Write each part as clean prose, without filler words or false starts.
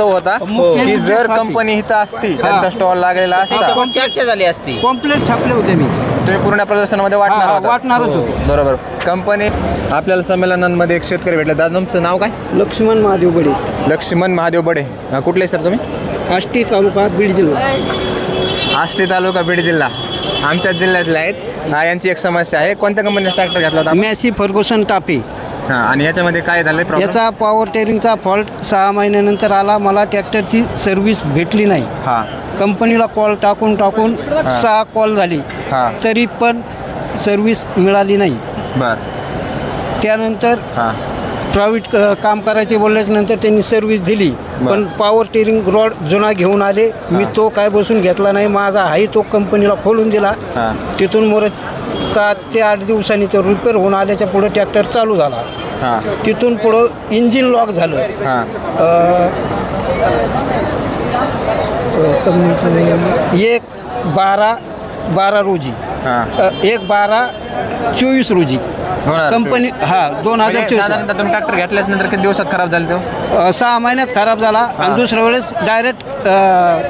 होता की जर कंपनी इथं असती त्यांचा स्टॉल लागलेला असता चर्चा झाली असती. कॉम्प्लेट छापले होते मी. तुम्ही पूर्ण प्रदर्शनामध्ये वाटणार होता. वाटणारच होतो. बरोबर. कंपनी आपल्याला संमेलनांमध्ये एक शेतकरी भेटले. दादा तुमचं नाव काय? लक्ष्मण महादेव बडे, लक्ष्मण महादेव बडे. कुठले सर तुम्ही? आष्टी तालुका बीड जिल्हा. आष्टी तालुका बीड जिल्हा आमच्याच जिल्ह्यातले आहेत. यांची एक समस्या आहे. कोणत्या कंपनीचा ट्रॅक्टर घेतला होता? मॅसी फर्गुसन टापे. हां. आणि याच्यामध्ये काय झालं प्रॉब्लेम? याचा पॉवर टेरिंगचा फॉल्ट 6 महिन्यानंतर आला. मला ट्रॅक्टरची सर्व्हिस भेटली नाही. हां कंपनीला कॉल टाकून 6 कॉल झाली, हां. तरी पण सर्व्हिस मिळाली नाही. बरं. त्यानंतर हां प्रायव्हेट काम करायचे बोलल्याच्यानंतर त्यांनी सर्व्हिस दिली, पण पॉवर टेरिंग रॉड जुना घेऊन आले. मी तो काय बसून घेतला नाही. माझा आहे तो कंपनीला खोलून दिला. हां. तिथून मोर 7 ते 8 दिवसांनी तो रिपेअर होऊन आल्याच्या पुढं ट्रॅक्टर चालू झाला. हां तिथून पुढं इंजिन लॉक झालं. हां 1/12/12 रोजी, हां. 1/12/24 रोजी कंपनी 2024. साधारणतः तुम्ही ट्रॅक्टर घेतल्याच नंतर किती दिवसात खराब झाले तो? 6 महिन्यात खराब झाला आणि दुसऱ्या वेळेस डायरेक्ट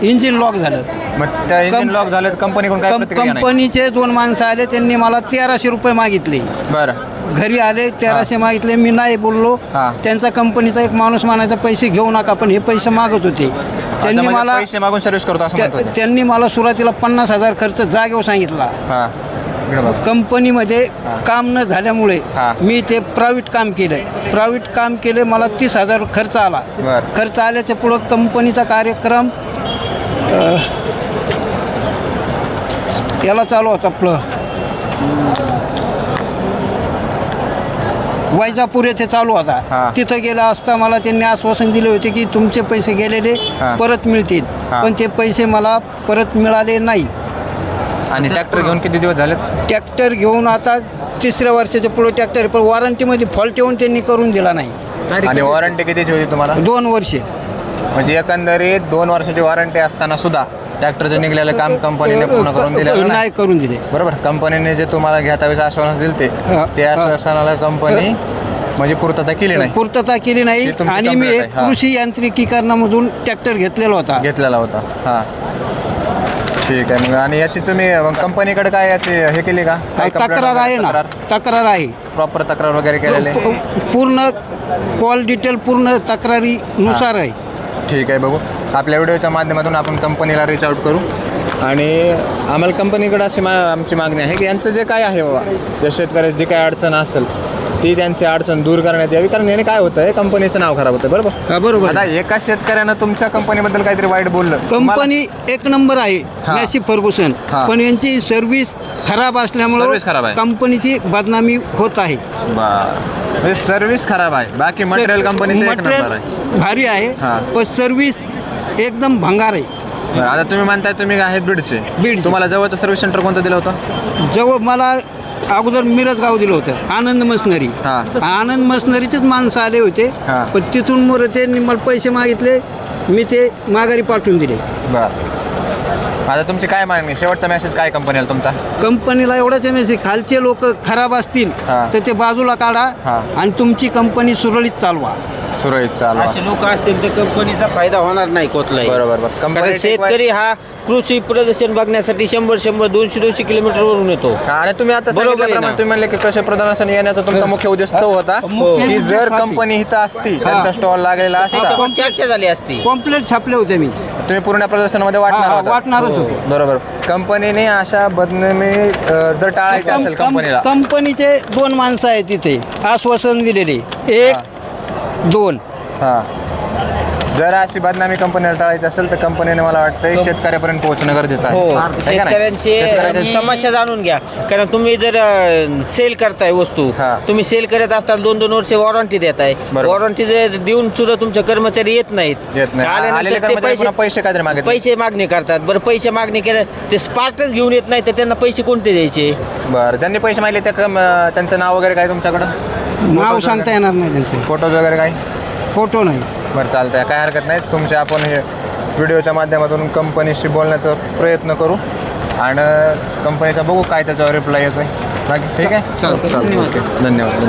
इंजिन लॉक झालं. मग त्या इंजिन लॉक झालं कंपनीकडून काय प्रतिक्रिया नाही? कंपनीचे 2 माणसं आले, त्यांनी मला 1300 रुपये मागितले. बरं. घरी आले, 1300 मागितले. मी नाही बोललो. हां. त्यांचा कंपनीचा एक माणूस म्हणायचा पैसे घेऊ नका, पण हे पैसे मागत होते. त्यांनी मला पैसे मागून सर्व्हिस करतो असं म्हणतो ते. त्यांनी मला सुरुवातीला 50,000 खर्च जागेवर सांगितला. हां. इकडे बघ. कंपनीमध्ये काम न झाल्यामुळे हां. मी ते प्रायव्हेट काम केलं. प्रायव्हेट काम केले, मला 30,000 खर्च आला. बरं. खर्च आल्याच्या पुढं कंपनीचा कार्यक्रम याला चालू होता आपलं वैजापूर येथे चालू होता. हां. तिथं गेला असता मला त्यांनी आश्वासन दिले होते की तुमचे पैसे गेलेले हां. परत मिळतील. हां. पण ते पैसे मला परत मिळाले नाही. आणि ट्रॅक्टर घेऊन किती दिवस झाले? ट्रॅक्टर घेऊन आता 3ऱ्या वर्षाच्या पुढे ट्रॅक्टर, पण वॉरंटीमध्ये फॉल्ट येऊन त्यांनी करून दिला नाही. आणि वॉरंटी कितीची होती तुम्हाला? 2 वर्षे. म्हणजे एकंदरीत 2 वर्षाची वॉरंटी असताना सुद्धा ट्रॅक्टरचं निघलेलं काम कंपनीने पूर्ण करून दिलं नाही करून दिले. बरोबर. कंपनीने जे तुम्हाला घ्यावेच आश्वासन दिले हां. ते आश्वासनाला कंपनी म्हणजे पूर्तता केली नाही. पूर्तता केली नाही. ही तुमची आणि मी complaint एक आहे. हां. कृषी यांत्रिकीकरणामधून ट्रॅक्टर घेतलेला होता. घेतलेला होता. हां ठीक आहे. मग आणि याची तुम्ही कंपनीकडे काय याची हे केली का? काय तक्रार आहे ना, तक्रार आहे. प्रॉपर तक्रार वगैरे केलेले? पूर्ण कॉल डिटेल पूर्ण तक्रारीनुसार आहे. ठीक आहे. बघू आपल्या व्हिडिओच्या माध्यमातून आपण कंपनीला रीच आउट करू. आणि आम्हाला कंपनीकडे अशी आमची मागणी आहे की यांचं जे काय आहे बाबा, त्या शेतकऱ्याची जी काय अडचण असेल ती त्यांची अडचण दूर करण्यात यावी. कारण याने काय होतं आहे, कंपनीचं नाव खराब होतं. बरोबर. बरोबर. आता एका शेतकऱ्यानं तुमच्या कंपनीबद्दल काहीतरी वाईट बोललं. कंपनी 1 नंबर आहे, हां. Messi Ferguson. हां. पण यांची सर्व्हिस खराब असल्यामुळे सर्व्हिस खराब आहे. कंपनीची बदनामी होत आहे. म्हणजे सर्व्हिस खराब आहे. बाकी मटेरियल कंपनीचं 1 नंबर आहे. मटेरियल भारी आहे, हां. पण सर्व्हिस एकदम भंगार आहे. आता तुम्ही म्हणताय तुम्ही आहेत बीडचे. बीडचे. तुम्हाला जवळचं सर्व्हिस सेंटर कोणतं दिलं होतं? जवळ मला अगोदर मिरज गाव दिलं होतं, आनंद मशनरी. हां. आनंद मशनरीचेच माणसं आले होते. हां. पण तिथून मोर त्यांनी मला पैसे मागितले, मी ते माघारी पाठवून दिले. बरं. आता तुमची काय मागणी? शेवटचा मेसेज काय कंपनीला तुमचा? कंपनीला एवढाच मेसेज, खालचे लोक खराब असतील हां. तर ते बाजूला काढा हां. आणि तुमची कंपनी सुरळीत चालवा. सुरळीत चालू. असे लोक असतील तर कंपनीचा फायदा होणार नाही कुठलाही. बरोबर. कारण शेतकरी हा कृषी प्रदर्शन बघण्यासाठी 100-100, 200-200 किलोमीटरवरून येतो. आणि तुम्ही आता बरोबर आहे सांगितल्याप्रमाणे ना. तुम्ही म्हणले की कृषी प्रदर्शन येण्याचा तुमचा मुख्य उद्देश तो होता की जर कंपनी इथं असती, त्यांचा स्टॉल लागलेला असता, पण चर्चा झाली असती. कॉम्प्लेट छापले होते मी. तुम्ही पूर्ण प्रदर्शनामध्ये वाटणार होता. वाटणारच होतो. बरोबर. कंपनीने अशा बदनामी जर टाळायची असेल कंपनीला. कंपनीचे 2 माणसं आहेत तिथे आश्वासन दिलेले, 1, 2. हां. जर अशी बदनामी कंपनीला टाळायची असेल तर कंपनीने मला वाटतं शेतकऱ्यापर्यंत पोहोचणं गरजेचं आहे. हो, है का नाही? शेतकऱ्यांची शेतकऱ्याच्या- समस्या जाणून घ्या. कारण तुम्ही जर सेल करताय वस्तू, हां. तुम्ही सेल करत असताना 2-2 वर्ष वॉरंटी देताय. बरोबर. वॉरंटी देऊन सुद्धा तुमचे कर्मचारी येत नाहीत. येत नाही. आलेले आल्यानंतर ते कर्मचारी पुन्हा पैसे काहीतरी मागितले. पैसे मागणी करतात. बरं, पैसे मागणी केलं ते स्पार्टच घेऊन येत नाही तर त्यांना पैसे कोणते द्यायचे? बरं. ज्यांनी पैसे मागले त्यांचं नाव वगैरे काय तुमच्याकडं? नाव सांगता येणार नाही त्यांचे. फोटोज वगैरे काय? फोटो नाही. बरं चालतंय. काय हरकत नाही. तुमच्या आपण हे व्हिडिओच्या माध्यमातून कंपनीशी बोलण्याचा प्रयत्न करू आणि कंपनीचा बघू काय त्याच्यावर रिप्लाय येतोय. बाकी ठीक आहे. चालतं. ओके. धन्यवाद.